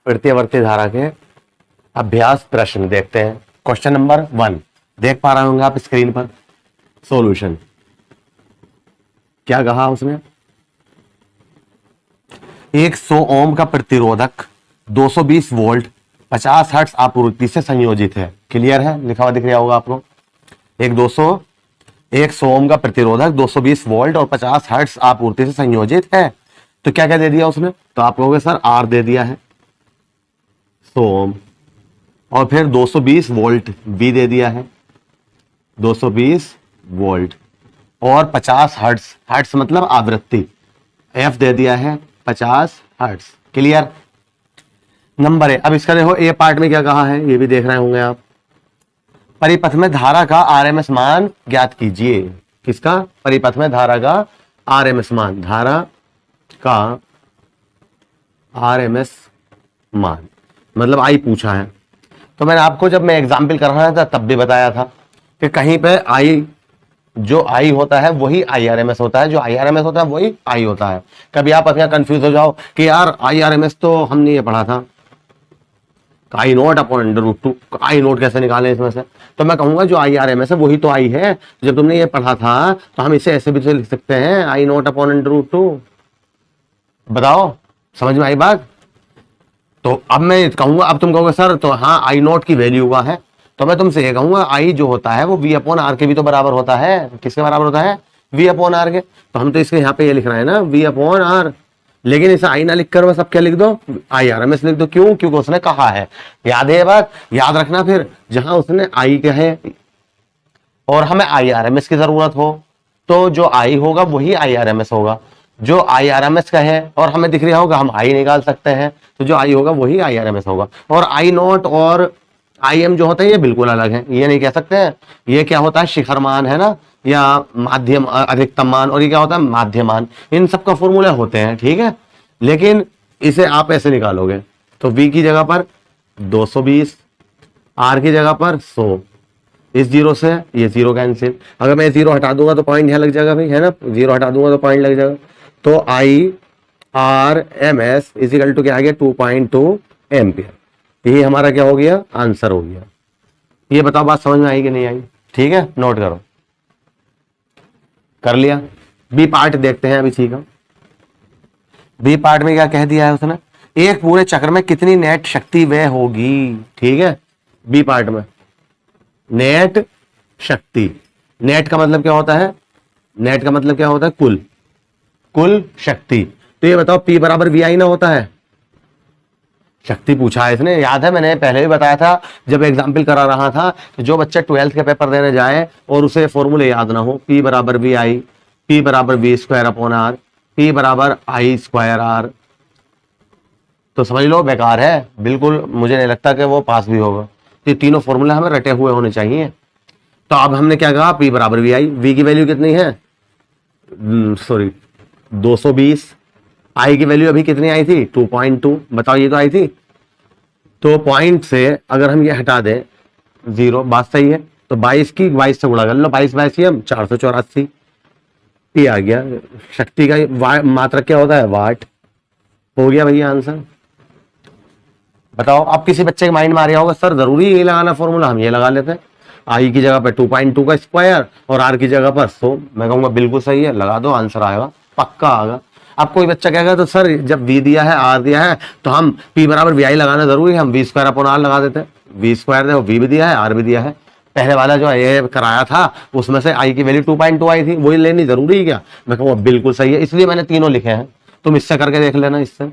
प्रत्यावर्ती धारा के अभ्यास प्रश्न देखते हैं। क्वेश्चन नंबर 1 देख पा रहे होंगे आप स्क्रीन पर। सॉल्यूशन क्या कहा उसने, 100 ओम का प्रतिरोधक 220 वोल्ट 50 हर्ट्ज आपूर्ति से संयोजित है। क्लियर है, लिखा हुआ दिख रहा होगा आपको। 100 ओम का प्रतिरोधक 220 वोल्ट और 50 हर्ट्ज आपूर्ति से संयोजित है। तो क्या क्या दे दिया उसने, तो आप कहोगे सर आर दे दिया है 100 ओम, और फिर 220 वोल्ट वी दे दिया है 220 वोल्ट, और 50 हर्ट्ज, हर्ट्ज मतलब आवृत्ति, एफ दे दिया है 50 हर्ट्ज। क्लियर। नंबर ए, अब इसका देखो ए पार्ट में क्या कहा है, ये भी देख रहे होंगे आप। परिपथ में धारा का आरएमएस मान ज्ञात कीजिए। किसका, परिपथ में धारा का आरएमएस मान, धारा का आरएमएस मान मतलब आई पूछा है। तो मैंने आपको जब मैं एग्जाम्पल कर रहा था तब भी बताया था कि कहीं पे आई, जो आई होता है वही आईआरएमएस होता है, जो आईआरएमएस होता है वही आई होता है। कभी आप अपना कंफ्यूज हो जाओ कि यार आईआरएमएस तो हमने ये पढ़ा था आई नोट अपॉन अंडर रूट 2, आई नोट कैसे निकालें इसमें से। तो मैं कहूंगा जो आईआरएमएस है वही तो आई है। जब तुमने ये पढ़ा था तो हम इसे ऐसे भी तो लिख सकते हैं आई नोट अपॉन अंडर रूट 2। बताओ समझ में आई बात। तो अब मैं कहूंगा, अब तुम कहोगे सर तो हाँ आई नोट की वैल्यू हुआ है, तो मैं तुमसे ये कहूंगा आई जो होता है वो वी अपॉन आर के भी तो बराबर होता है। किसके बराबर होता है, वी अपॉन आर के। तो हम तो इसके यहाँ पे ये लिख रहे हैं ना वी अपॉन आर, लेकिन इसे आई ना लिखकर बस अब क्या लिख दो, आई आर एम एस लिख दो। क्यों, क्योंकि उसने कहा है। याद है ये बात, याद रखना। फिर जहां उसने आई कहे और हमें आई आर एम एस की जरूरत हो तो जो आई होगा वही आई आर एम एस होगा। जो आई आर एम एस का है और हमें दिख रहा होगा हम आई निकाल सकते हैं, तो जो आई होगा वही आई आर एम एस होगा। और आई नोट और आई एम जो होता है ये बिल्कुल अलग है, ये नहीं कह सकते हैं। ये क्या होता है, शिखर मान है ना, या माध्यम अधिकतम मान, और ये क्या होता है माध्यमान। इन सब का फॉर्मूला होते हैं, ठीक है। लेकिन इसे आप ऐसे निकालोगे तो v की जगह पर 220, r की जगह पर 100, इस जीरो से ये जीरो कैंसिल। अगर मैं जीरो हटा दूंगा तो पॉइंट यहाँ लग जाएगा भाई, है ना, जीरो हटा दूंगा तो पॉइंट लग जाएगा। तो I R M S equal to क्या आ गया 2.2 एम्पियर। यही हमारा क्या हो गया, आंसर हो गया। ये बताओ बात समझ में आई कि नहीं आई। ठीक है, नोट करो, कर लिया। बी पार्ट देखते हैं अभी, ठीक है। बी पार्ट में क्या कह दिया है उसने, एक पूरे चक्र में कितनी नेट शक्ति व्यय होगी। ठीक है, बी पार्ट में नेट शक्ति, नेट का मतलब क्या होता है, नेट का मतलब क्या होता है कुल शक्ति। तो ये बताओ पी बराबर वी आई ना होता है, शक्ति पूछा है इसने। याद है मैंने पहले भी बताया था जब एग्जाम्पल करा रहा था, जो बच्चा 12th के पेपर देने जाए और उसे फॉर्मूले याद ना हो, पी बराबर वी आई, पी बराबर V square upon R, P बराबर आई स्क्वायर आर, तो समझ लो बेकार है बिल्कुल। मुझे नहीं लगता कि वो पास भी होगा। तो ये तीनों फॉर्मूले हमें रटे हुए होने चाहिए। तो अब हमने क्या कहा, पी बराबर वी आई, वी की वैल्यू कितनी है, सॉरी 220, आई की वैल्यू अभी कितनी आई थी 2.2, बताओ ये तो आई थी। तो पॉइंट से अगर हम ये हटा दें जीरो, बात सही है। तो 22 की 22 से गुणा कर लो, 22 22 हम 484, ये आ गया। शक्ति का मात्रक क्या होता है, वाट। हो गया भैया आंसर। बताओ अब किसी बच्चे के माइंड में आ रहा होगा सर जरूरी ये लगाना फॉर्मूला, हम ये लगा लेते हैं आई की जगह पे 2.2 का स्क्वायर और आर की जगह पर 100। मैं कहूंगा बिल्कुल सही है, लगा दो, आंसर आएगा, पक्का आएगा। अब कोई बच्चा कहेगा तो सर जब वी दिया है आर दिया है तो हम पी बराबर वी आई लगाना जरूरी है, हम वी स्क्वायर अपॉन आर लगा देते हैं। वी स्क्वायर देखो वी भी दिया है आर भी दिया है, पहले वाला जो ये कराया था उसमें से आई की वैल्यू 2.2 आई थी, वही लेनी जरूरी है क्या। मैं कहूँगा बिल्कुल सही है, इसलिए मैंने तीनों लिखे हैं। तुम इससे करके देख लेना, इससे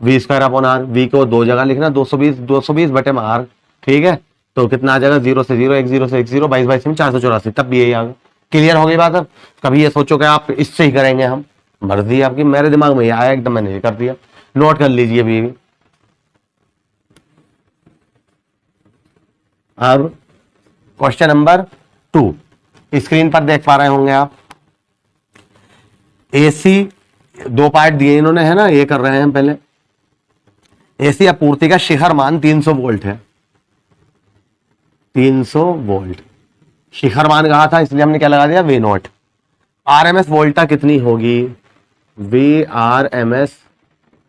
V square upon R, V को दो जगह लिखना, 220 बटे में आर, ठीक है। तो कितना आ जाएगा, 0 से 0, 1 0 से 1 0, 22 22 में 484, तब भी यही आ गया। क्लियर हो गई बात। अब कभी ये सोचो कि आप इससे ही करेंगे, हम मर्जी आपकी, मेरे दिमाग में ये आया एकदम, मैंने ये कर दिया। नोट कर लीजिए अभी। अब क्वेश्चन नंबर 2 स्क्रीन पर देख पा रहे होंगे आप। एसी दो पार्ट दिए इन्होंने, है ना, ये कर रहे हैं हम पहले। एसी आपूर्ति का शिखर मान 300 वोल्ट है, 300 वोल्ट शिखर मान कहा था, इसलिए हमने क्या लगा दिया, वी नॉट। आरएमएस वोल्टा कितनी होगी, वी आर एम एस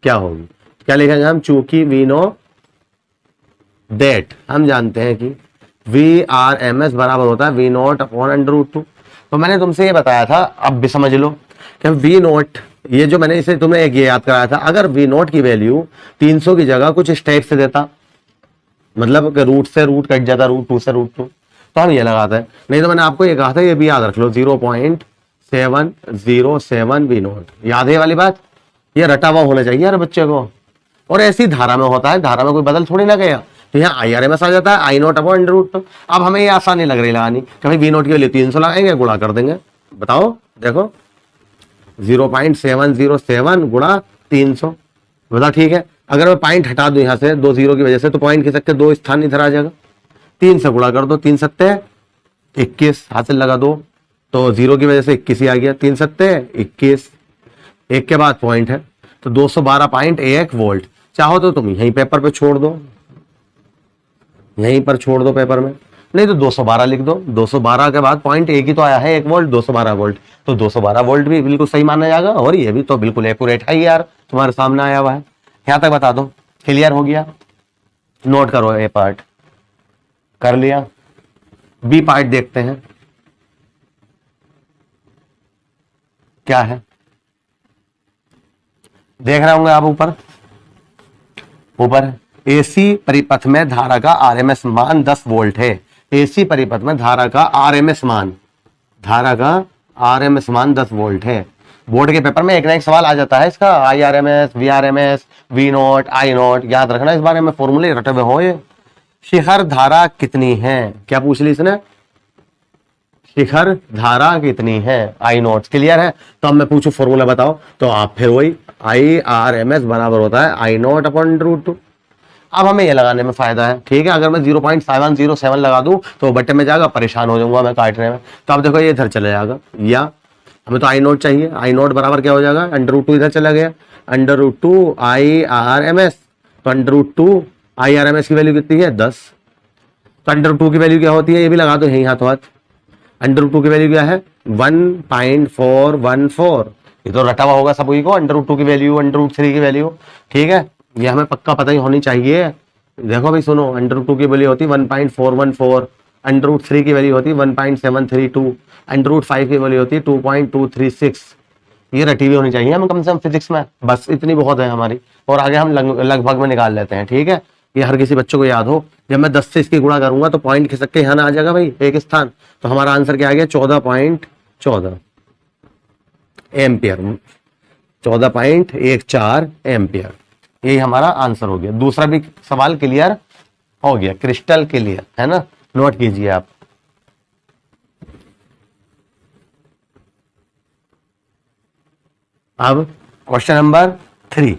क्या होगी। क्या लिखेंगे हम, चूंकि वी नो दैट, हम जानते हैं कि वी आर एम एस बराबर होता है V naught upon under root two. तो मैंने तुमसे ये बताया था, अब भी समझ लो कि वी नॉट, ये जो मैंने इसे तुम्हें एक ये याद कराया था, अगर वी नॉट की वैल्यू 300 की जगह कुछ इस टाइप से देता, मतलब कि रूट से रूट कट जाता, रूट टू से रूट टू, तो हम ये लगाते हैं। नहीं तो मैंने आपको ये कहा था, ये भी याद रख लो, 0.707 वी नॉट, याद है ये वाली बात, ये रटा हुआ होना चाहिए यार बच्चे को। और ऐसी धारा में होता है, धारा में कोई बदल थोड़ी ना गया, तो यहाँ आई आर एम एस आ जाता है, I not upon under root two. अब हमें ये आसानी लग रही लगानी, कभी वी नॉट की वैल्यू 300 लगाएंगे, गुणा कर देंगे, बताओ देखो 0.707 गुणा 300, बताओ ठीक है। अगर मैं पॉइंट हटा दूं यहां से 2 0 की वजह से, तो पॉइंट खिसक के 2 स्थान इधर आ जाएगा, 3 से गुणा कर दो, 3 सत्ते 21, हासिल लगा दो, तो 0 की वजह से 21 ही आ गया, 3 सत्ते 21, एक के बाद पॉइंट है, तो 212.1 वोल्ट। चाहो तो तुम यहीं पेपर पे छोड़ दो, यहीं पर छोड़ दो पेपर में, नहीं तो 212 लिख दो, 212 के बाद पॉइंट एक ही तो आया है, 1 वोल्ट, 212 वोल्ट, तो 212 वोल्ट भी बिल्कुल सही माना जाएगा, और ये भी तो बिल्कुल एक्यूरेट है यार, तुम्हारे सामने आया हुआ है। यहां तक बता दो, क्लियर हो गया, नोट करो, ए पार्ट कर लिया। बी पार्ट देखते हैं क्या है, देख रहे होंगे आप ऊपर, ऊपर एसी परिपथ में धारा का आरएमएस मान 10 वोल्ट है। एसी परिपथ में धारा का आरएमएस मान, धारा का आरएमएस मान 10 वोल्ट है। बोर्ड के पेपर में एक ना एक सवाल आ जाता है इसका, I R M S, V R M S, V naught, I naught, याद रखना इस बारे में, फॉर्मूले रटे हुए हो ये। शिखर धारा कितनी है, क्या पूछ ली इसने, शिखर धारा कितनी है, आई नोट, क्लियर है। तो अब मैं पूछू फॉर्मूला बताओ, तो आप फिर वही आई आर एम एस बराबर होता है आई नोट अपॉन रूट टू। अब हमें ये लगाने में फायदा है, ठीक है। अगर मैं 0.707 लगा दूं तो बट्टे में जाएगा, परेशान हो जाऊंगा मैं काटने में, तो अब देखो ये इधर चले जाएगा, या हमें तो आई नोट चाहिए, आई नोट बराबर क्या हो जाएगा, अंडर रूट टू इधर चला गया, under root two I R M S, तो under root two I R M S की वैल्यू कितनी है 10, तो अंडर रूट टू की वैल्यू क्या होती है, ये भी लगा दो यही हाथों हाथ, अंडर रूट टू की वैल्यू क्या है 1.414, ये तो रटा हुआ होगा सभी को, अंडर रूट टू की वैल्यू, अंडर रूट थ्री की वैल्यू, ठीक है, ये हमें पक्का पता ही होनी चाहिए। देखो भाई सुनो, अंडर रूट टू की वैल्यू होती 1.414, अंडर रूट थ्री की वैल्यू होती 1.732, अंडर रूट फाइव की वैल्यू होती 2.236, ये रटी हुई होनी चाहिए हमें कम से कम फिजिक्स में, बस इतनी बहुत है हमारी, और आगे हम लगभग में निकाल लेते हैं, ठीक है। ये हर किसी बच्चों को याद हो, जब मैं 10 से इसकी गुणा करूंगा तो पॉइंट खिसक के यहाँ ना आ जाएगा भाई एक स्थान, तो हमारा आंसर क्या आ गया 14.14 एम्पियर, 14.14 एम्पियर, यही हमारा आंसर हो गया। दूसरा भी सवाल क्लियर हो गया, क्रिस्टल क्लियर है ना, नोट कीजिए आप। अब क्वेश्चन नंबर 3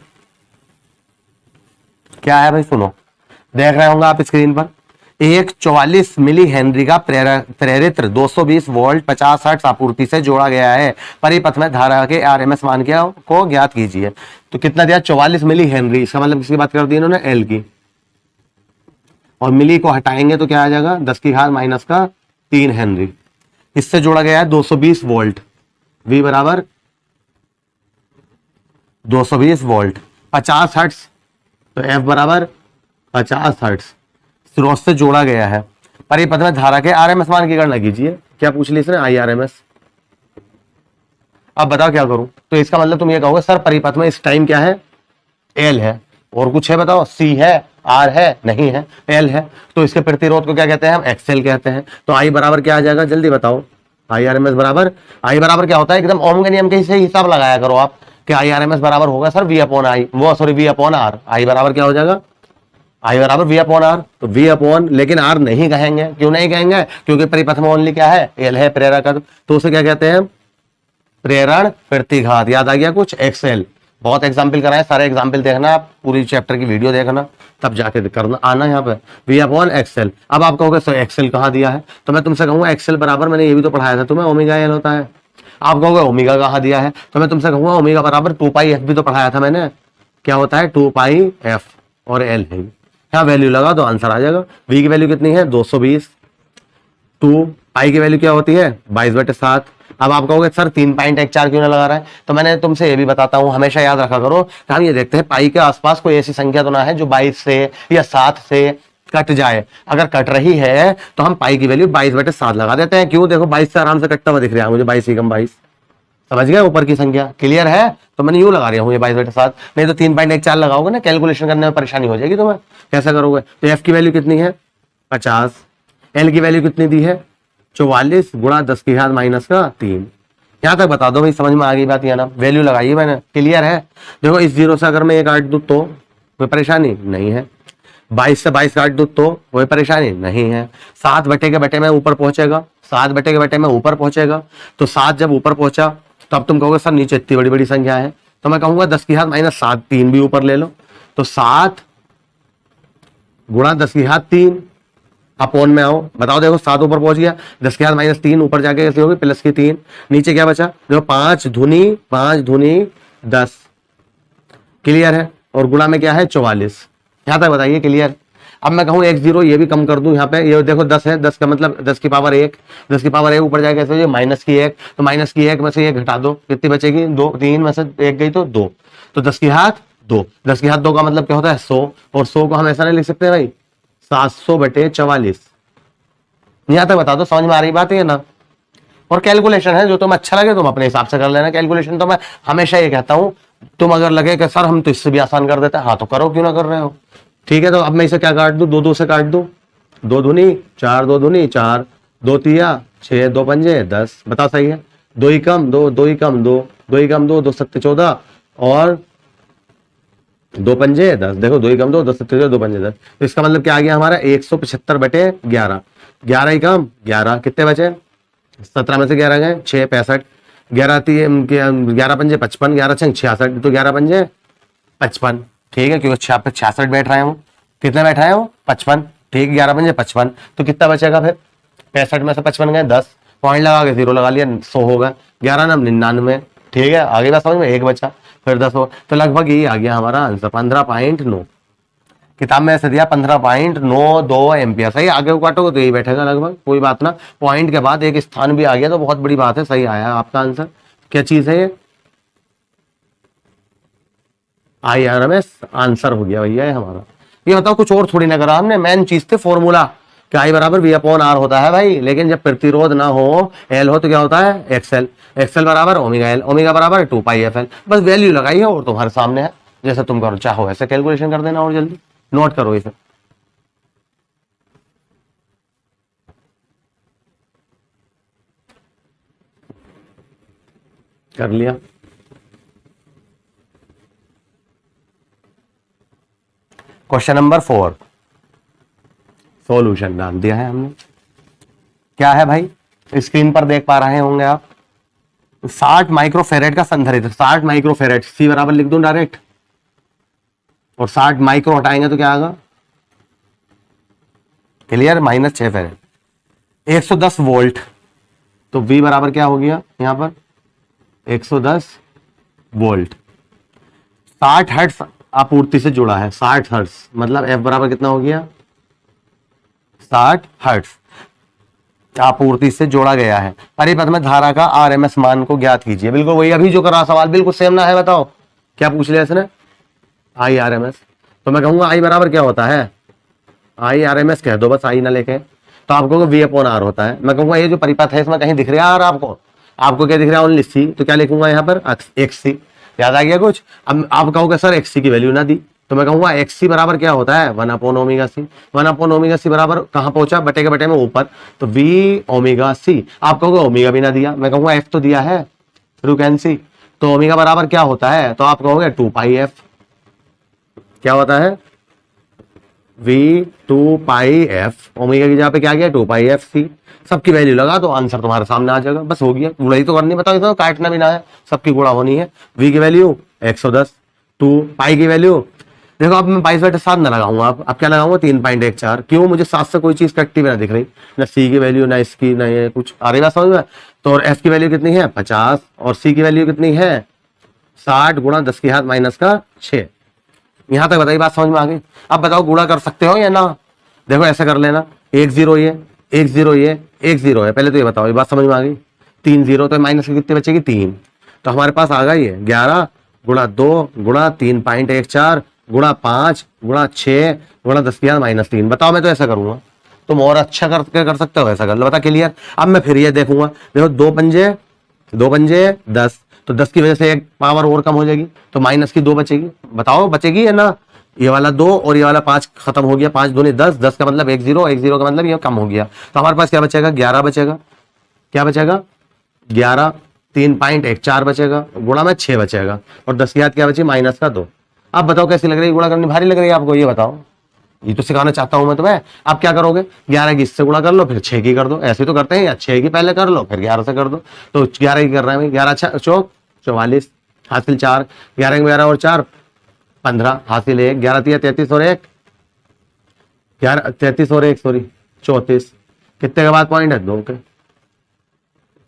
क्या है भाई, सुनो, देख रहे होंगे आप स्क्रीन पर, एक 44 मिली हेनरी का प्रेरित्र 220 वोल्ट 50 हर्ट्ज आपूर्ति से जोड़ा गया है, परिपथ में धारा के आरएमएस मान को ज्ञात कीजिए। तो कितना दिया 44 मिली हेनरी, इसका मतलब किसकी बात कर दी इन्होंने, एल की, और मिली को हटाएंगे तो क्या आ जाएगा 10 की घात माइनस का 3 हेनरी, इससे जोड़ा गया है 220 वोल्ट, वी बराबर 220 वोल्ट 50 हर्ट्ज, तो एफ बराबर 50 हर्ट्ज स्रोत से जोड़ा गया है। परिपथ में धारा के आरएमएस मान की गणना कीजिए, क्या पूछ ली इसने, आई आरएमएस। अब बताओ क्या करूं, तो इसका मतलब तुम ये कहोगे सर परिपथ में इस टाइम क्या है, एल है, और कुछ है बताओ, सी है, आर है, नहीं है, एल है, तो इसके प्रतिरोध को क्या कहते हैं हम, एक्सएल कहते हैं। तो आई बराबर क्या आ जाएगा जल्दी बताओ, आई आरएमएस बराबर, आई बराबर क्या होता है, एकदम ओम के नियम के हिसाब लगाया करो आप, कि आई आरएमएस बराबर होगा सर वी अपॉन आई, वो सॉरी वी अपॉन आर, आई बराबर क्या हो जाएगा, आई बराबर वी अपॉन आर, तो वी अपॉन, लेकिन आर नहीं कहेंगे, क्यों नहीं कहेंगे, क्योंकि परिपथ में ओनली क्या है, एल है प्रेरक, तो उसे क्या कहते हैं, प्रेरण प्रतिघात, याद आ गया कुछ, एक्सएल। बहुत एग्जाम्पल कराए, सारे एग्जाम्पल देखना आप, पूरी चैप्टर की वीडियो देखना, तब जाके करना आना यहाँ पे, वी अपॉन एक्सएल। अब आप कहोगे सर एक्सएल कहाँ दिया है, तो मैं तुमसे कहूंगा एक्सएल बराबर, मैंने ये भी तो पढ़ाया था तुम्हें, ओमेगा एल होता है। आप कहोगे ओमेगा कहाँ दिया है, तो मैं तुमसे कहूंगा ओमेगा बराबर 2 पाई एफ भी तो पढ़ाया था मैंने, क्या होता है 2 पाई एफ, और एल है, यहाँ वैल्यू लगा तो आंसर आ जाएगा। वी की वैल्यू कितनी है 220, 2 पाई की वैल्यू क्या होती है 22/7, अब आप कहोगे सर 3.14 क्यों ना लगा रहा है, तो मैंने तुमसे ये भी बताता हूं, हमेशा याद रखा करो कि हम ये देखते हैं पाई के आसपास कोई ऐसी संख्या तो ना है जो 22 से या 7 से कट जाए। अगर कट रही है तो हम पाई की वैल्यू 22/7 लगा देते हैं। क्यों, देखो 22 से आराम से कटता हुआ दिख रहा है मुझे, 22 एकम 22, समझ गए ऊपर की संख्या, क्लियर है। तो मैंने यूं लगा रहा हूं ये 22/7, नहीं तो 3.14 लगाओगे ना, कैलकुलेशन करने में परेशानी हो जाएगी तुम्हें, कैसा करोगे। तो एफ की वैल्यू कितनी है 50, एल की वैल्यू कितनी दी है 44 गुणा 10⁻³ यहां तक बता दो भाई, समझ में आ गई बात, या ना वैल्यू लगाइए मैंने, क्लियर है। देखो इस 0 से अगर मैं ये काट दूं तो कोई परेशानी नहीं है, 22 से 22 काट दूं तो कोई परेशानी नहीं है, 7 बटे के बटे में ऊपर पहुंचेगा, 7 बटे के बटे में ऊपर पहुंचेगा, तो 7 जब ऊपर पहुंचा तो अब तुम कहोगे सर नीचे इतनी बड़ी बड़ी संख्या है, तो मैं कहूंगा 10⁻⁻7 3 भी ऊपर ले लो, तो 7 गुणा 10⁻³ अपोन में आओ, बताओ। देखो 7 ऊपर पहुंच गया, 10⁻³ ऊपर जाके कैसे होगी प्लस की 3, नीचे क्या बचा, देखो 5 दूनी 10, क्लियर है। और गुणा में क्या है 44, यहां तक बताइए क्लियर। अब मैं कहूं 10 ये भी कम कर दूं, यहाँ पे ये देखो 10 है, 10 का मतलब 10 की पावर 1, 10 की पावर 1 ऊपर जाके कैसे होगी माइनस की 1, तो माइनस की 1 में से 1 घटा दो, कितनी बचेगी 2, 3 में से 1 गई तो 2, तो 10⁻2, 10⁻2 का मतलब क्या होता है 100, और 100 को हम ऐसा नहीं लिख सकते भाई 700/44, यहां तक बता दो, समझ में आ रही बात है ना। और कैलकुलेशन है, जो तुम्हें अच्छा लगे तुम अपने हिसाब से कर लेना। कैलकुलेशन तो मैं हमेशा ये कहता हूं, तुम अगर लगे कि सर हम तो इससे भी आसान कर देते हैं, हाँ तो करो, क्यों ना कर रहे हो, ठीक है। तो अब मैं इसे क्या काट दूं, 2 से काट दूं, 2 दूनी 4, 2 दूनी 4, 2 तिया 6, 2 पंजे 10, बताओ सही है। 2 ही कम 2, 2 ही कम 2, 2 ही कम 2, 2 सत्ते 14 और 2 पंजे 10, देखो 2 ही कम 2, 10 सत्ते 14, 2 पंजे 10, तो इसका मतलब क्या आ गया हमारा 175/11, 11 ही कम 11, कितने बचे 17 में से 11 गए 6, 65, 11 पंजे 55, 11 छंग 66, तो 11 पंजे 55, ठीक है, क्योंकि 66 बैठ रहे हो, कितने बैठ रहे हो 55, ठीक है, 11 पंजे 55, तो कितना बचेगा फिर 65 में से 55 गए 10, पॉइंट लगा के 0 लगा लिया 100 होगा, 11 ना 99, ठीक है, आगे बात समझ में, 1 बचा फिर 10 हो, तो लगभग यही आ गया हमारा आंसर 15.9, किताब में ऐसे दिया 15.92 एम्पियर, सही। आगे को काटोगे तो यही बैठेगा लगभग, कोई बात ना, पॉइंट के बाद एक स्थान भी आ गया तो बहुत बड़ी बात है, सही आया आपका आंसर। क्या चीज है ये, IRMS आंसर हो गया भैया ये हमारा। ये बताओ कुछ और थोड़ी ना करा हमने, मेन चीज थे फॉर्मूला कि I = V/R होता है भाई, लेकिन जब प्रतिरोध ना हो L हो तो क्या होता है XL, XL = ω/L, ω = 2πfL, बस वैल्यू लगाई है और तुम्हारे सामने है, जैसे तुम करो चाहो ऐसे कैलकुलेशन कर देना, और जल्दी नोट करो इसे। कर लिया, क्वेश्चन नंबर 4 सॉल्यूशन डाल दिया है हमने। क्या है भाई, स्क्रीन पर देख पा रहे होंगे आप, 60 माइक्रोफेरेड का संधारित्र, 60 माइक्रोफेरेड, C बराबर लिख दूं डायरेक्ट, और 60 माइक्रो हटाएंगे तो क्या आएगा क्लियर, -6 फेरेड, 110 वोल्ट, तो V बराबर क्या हो गया यहां पर 110 वोल्ट, 60 हर्ट्ज आपूर्ति से जुड़ा है, 60 हर्ट्ज मतलब F बराबर कितना हो गया 60 हर्ट्ज आपूर्ति से जोड़ा गया है। परिपथ में धारा का RMS मान को ज्ञात कीजिए, बिल्कुल वही अभी जो करा सवाल, बिल्कुल सेम ना है, बताओ क्या पूछ लिया इसने IRMS, तो मैं कहूंगा I बराबर क्या होता है, IRMS कह दो बस, I ना लेके, तो आप कहोगे V/R होता है। मैं कहूंगा ये जो परिपथ है इसमें कहीं दिख रहा है और आपको क्या दिख रहा है ओनली C, तो क्या लिखूंगा यहाँ पर XC, याद आ गया कुछ। अब आप कहोगे सर XC की वैल्यू ना दी, तो मैं कहूंगा XC बराबर क्या होता है 1/ω/C, 1/ω/C बराबर कहां पहुंचा बटे के बटे में ऊपर, तो V/ω/C, आप कहोगे ओमेगा भी ना दिया, मैं कहूंगा F तो दिया है फ्रीक्वेंसी, तो ओमेगा बराबर क्या होता है, तो आप कहोगे 2πf, क्या होता है V/2πf, ओमेगा की जगह पे क्या गया 2πfc, सबकी वैल्यू लगा तो आंसर तुम्हारे सामने आ जाएगा, बस हो गया, गुणा ही तो करनी, बताओ इसमें काटना भी ना है, सबकी गुणा होनी है। V की वैल्यू 110, 2 पाई की वैल्यू देखो, अब मैं 22/7 ना लगाऊंगा, अब क्या लगाऊंगा 3.14, क्यों, मुझे 7 से कोई चीज कटती हुई ना दिख रही, ना C की वैल्यू ना इसकी ना ये कुछ आ रही बात समझ में। तो F की वैल्यू कितनी है 50 और C की वैल्यू कितनी है 60 गुणा 10⁻⁻6, यहां तक बताइए बात समझ में आ गई। अब बताओ गुणा कर सकते हो या ना, देखो ऐसे कर लेना, 1 0 ये 1 0 ये 1 0 है, पहले तो ये बताओ ये बात समझ में आ गई, 3 0 तो माइनस की कितनी बचेगी 3। तो हमारे पास आ गई है 11 गुणा 2 गुणा 3.14 गुणा 5 गुणा 6 गुणा 10⁻³ बताओ मैं तो ऐसा करूंगा, तुम और अच्छा कर सकते हो, ऐसा कर लो, बता क्लियर। अब मैं फिर ये देखूंगा, देखो 2 पंजे 10, तो 10 की वजह से एक पावर और कम हो जाएगी, तो माइनस की 2 बचेगी, बताओ बचेगी है ना। ये वाला 2 और ये वाला 5 खत्म हो गया, 5 दूनी 10, 10 का मतलब 1 0, 1 0 का मतलब ये कम हो गया, तो हमारे पास क्या बचेगा 11 बचेगा, क्या बचेगा 11, 3.14 बचेगा, गुणा में 6 बचेगा, और 10 की घात क्या बची माइनस का 2। अब बताओ कैसी लग रही है, गुणा करनी भारी लग रही है आपको, ये बताओ, ये तो सिखाना चाहता हूं मैं तुम्हें। आप क्या करोगे 11 की इससे गुणा कर लो, फिर 6 की कर दो, ऐसे तो करते हैं, या 6 की पहले कर लो फिर 11 से कर दो, तो 11 की कर रहे हैं, 11 चौक 44 हासिल 4, 11 में 11 और 4 15 हासिल 1, 11 तिया 33 और 1 11 33 और 1 सॉरी 34, कितने के बाद पॉइंट है 2 के,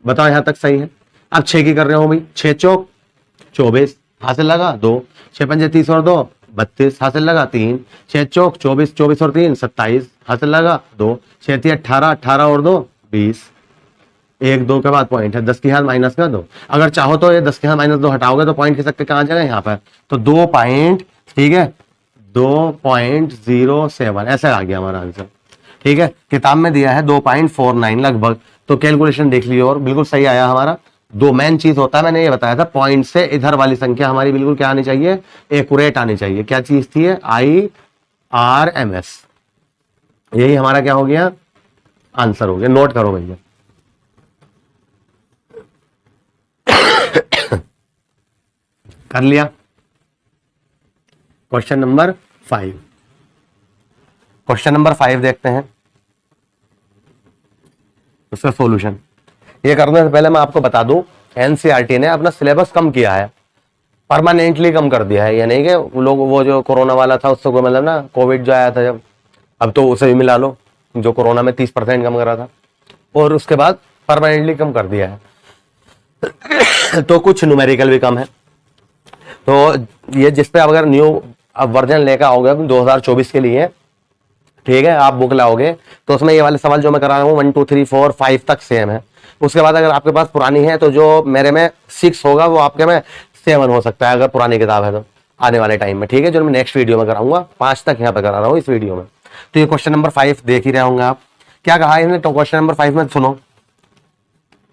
बताओ यहां तक सही है। अब 6 की कर रहे हो भाई, 6 चौक 24 हासिल लगा 2, 6 पंजे 30 और 2 32 हासिल लगा 3, 6 चौक 24, 24 और 3 27 हासिल लगा 2, 6 3 18, 18 और 2 20, 1 2 के बाद पॉइंट है, 10 की घात माइनस का 2। अगर चाहो तो ये 10 की घात माइनस 2 हटाओगे तो पॉइंट खिसक के कहां जाएगा यहाँ पर, तो 2 पॉइंट, ठीक है 2.07 ऐसा आ गया हमारा आंसर, ठीक है। किताब में दिया है 2.49 लगभग, तो कैलकुलेशन देख लियो और बिल्कुल सही आया हमारा। दो मेन चीज होता है, मैंने ये बताया था, पॉइंट से इधर वाली संख्या हमारी बिल्कुल क्या आनी चाहिए, एक्यूरेट आनी चाहिए। क्या चीज थी IRMS, यही हमारा क्या हो गया आंसर हो गया, नोट करो भैया। कर लिया। क्वेश्चन नंबर 5, क्वेश्चन नंबर 5 देखते हैं उसका सॉल्यूशन। ये करने से पहले मैं आपको बता दूं, एनसीईआरटी ने अपना सिलेबस कम किया है, परमानेंटली कम कर दिया है। ये नहीं कि लोग वो जो कोरोना वाला था उससे कोई मतलब ना, कोविड जो आया था जब, अब तो उसे भी मिला लो, जो कोरोना में 30% कम करा था, और उसके बाद परमानेंटली कम कर दिया है। तो कुछ न्यूमेरिकल भी कम है, तो ये जिस पे अगर न्यू वर्जन लेकर आओगे 2024 के लिए, ठीक है, आप बुक लाओगे तो उसमें ये वाले सवाल जो मैं करा रहा हूँ 1 2 3 4 5 तक सेम है। उसके बाद अगर आपके पास पुरानी है तो जो मेरे में 6 होगा वो आपके में 7 हो सकता है, अगर पुरानी किताब है तो आने वाले टाइम में, ठीक है, जो मैं नेक्स्ट वीडियो में कराऊंगा। 5 तक यहाँ पे करा रहा हूँ इस वीडियो में। तो ये क्वेश्चन नंबर 5 देख ही रहे होंगे आप, क्या कहा इसने, तो क्वेश्चन नंबर 5 में सुनो,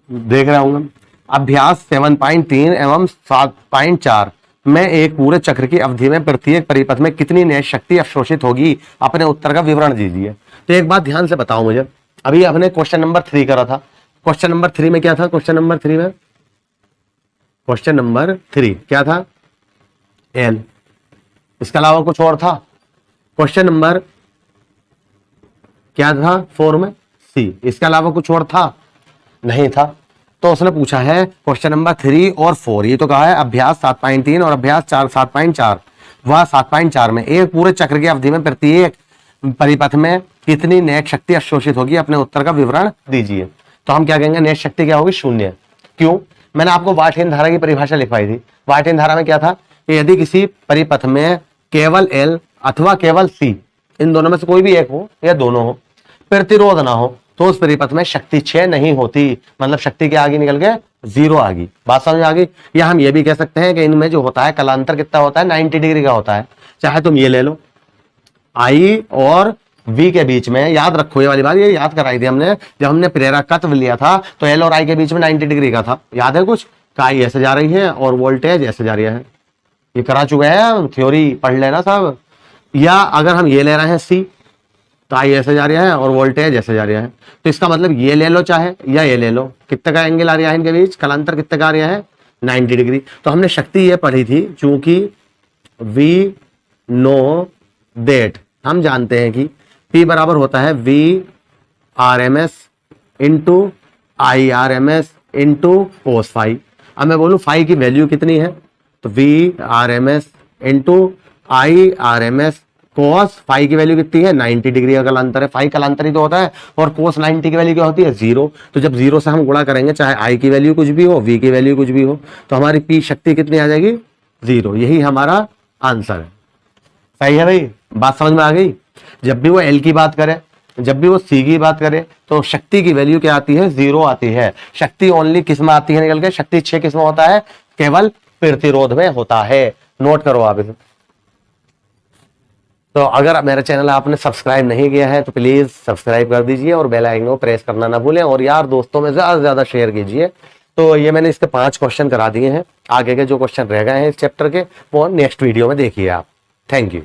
देख रहे होंगे, अभ्यास 7.3 एवं 7.4 में एक पूरे चक्र की अवधि में प्रत्येक परिपथ में कितनी नेट शक्ति अवशोषित होगी, अपने उत्तर का विवरण दीजिए। तो एक बात ध्यान से बताओ मुझे, अभी आपने क्वेश्चन नंबर 3 करा था, क्वेश्चन नंबर 3 में क्या था, क्वेश्चन नंबर 3 में, क्वेश्चन नंबर 3 क्या था, एल, इसके अलावा कुछ और था। क्वेश्चन नंबर क्या था 4 में, सी, इसके अलावा कुछ और था नहीं था। तो उसने पूछा है क्वेश्चन नंबर 3 और 4, ये तो कहा है अभ्यास 7.3 और अभ्यास 7.4, वह 7.4 में एक पूरे चक्र की अवधि में प्रत्येक परिपथ में कितनी नेट शक्ति अवशोषित होगी, अपने उत्तर का विवरण दीजिए। तो हम क्या कहेंगे, नेट शक्ति क्या होगी, 0। क्यों, मैंने आपको वाटहीन धारा की परिभाषा लिखवाई थी। वाटहीन धारा में क्या था कि यदि किसी परिपथ में केवल L अथवा केवल C, इन दोनों में से कोई भी एक हो या दोनों हो, प्रतिरोध ना हो, तो उस परिपथ में शक्ति क्षय नहीं होती, मतलब शक्ति के आगे निकल के 0 आ गई। बात समझ आ गई। या हम ये भी कह सकते हैं कि इनमें जो होता है कलांतर कितना होता है, 90 डिग्री का होता है। चाहे तुम ये ले लो, I और V के बीच में, याद रखो ये वाली बात, ये याद कराई थी हमने जब हमने प्रेरकत्व लिया था, तो L और I के बीच में 90 डिग्री का था, याद है कुछ, I ऐसे जा रही है और वोल्टेज ऐसे जा रही है, ये करा चुके हैं, थ्योरी पढ़ लेना साहब। या अगर हम ये ले रहे हैं C, तो I ऐसे जा रहा है और वोल्टेज ऐसे जा रहा है, तो इसका मतलब ये ले लो चाहे या ये ले लो, कितने का एंगल आ रहा है इनके बीच, कलांतर कितने का आ रहा है, 90 डिग्री। तो हमने शक्ति ये पढ़ी थी, चूंकि वी नो दैट, हम जानते हैं कि P बराबर होता है VRMS into IRMS into cos phi. अब मैं बोलूं फाई की वैल्यू कितनी है, तो VRMS into IRMS cos phi की वैल्यू कितनी है, 90 डिग्री का कलांतर है, फाई कलांतर ही तो होता है, और कोस 90 की वैल्यू क्या होती है, 0। तो जब 0 से हम गुणा करेंगे, चाहे I की वैल्यू कुछ भी हो, V की वैल्यू कुछ भी हो, तो हमारी P शक्ति कितनी आ जाएगी, 0। यही हमारा आंसर है। सही है भाई, बात समझ में आ गई। जब भी वो L की बात करे जब भी वो सी की बात करे तो शक्ति की वैल्यू क्या आती है, 0 आती है। शक्ति ओनली किस में आती है निकल के, शक्ति 6 किस में होता है, केवल प्रतिरोध में होता है। नोट करो आप इसे। तो अगर मेरा चैनल आपने सब्सक्राइब नहीं किया है तो प्लीज सब्सक्राइब कर दीजिए और बेल आइकन को प्रेस करना ना भूलें, और यार दोस्तों में ज्यादा से ज्यादा शेयर कीजिए। तो ये मैंने इसके 5 क्वेश्चन करा दिए हैं। आगे के जो क्वेश्चन रह गए हैं इस चैप्टर के वो नेक्स्ट वीडियो में देखिए आप। Thank you.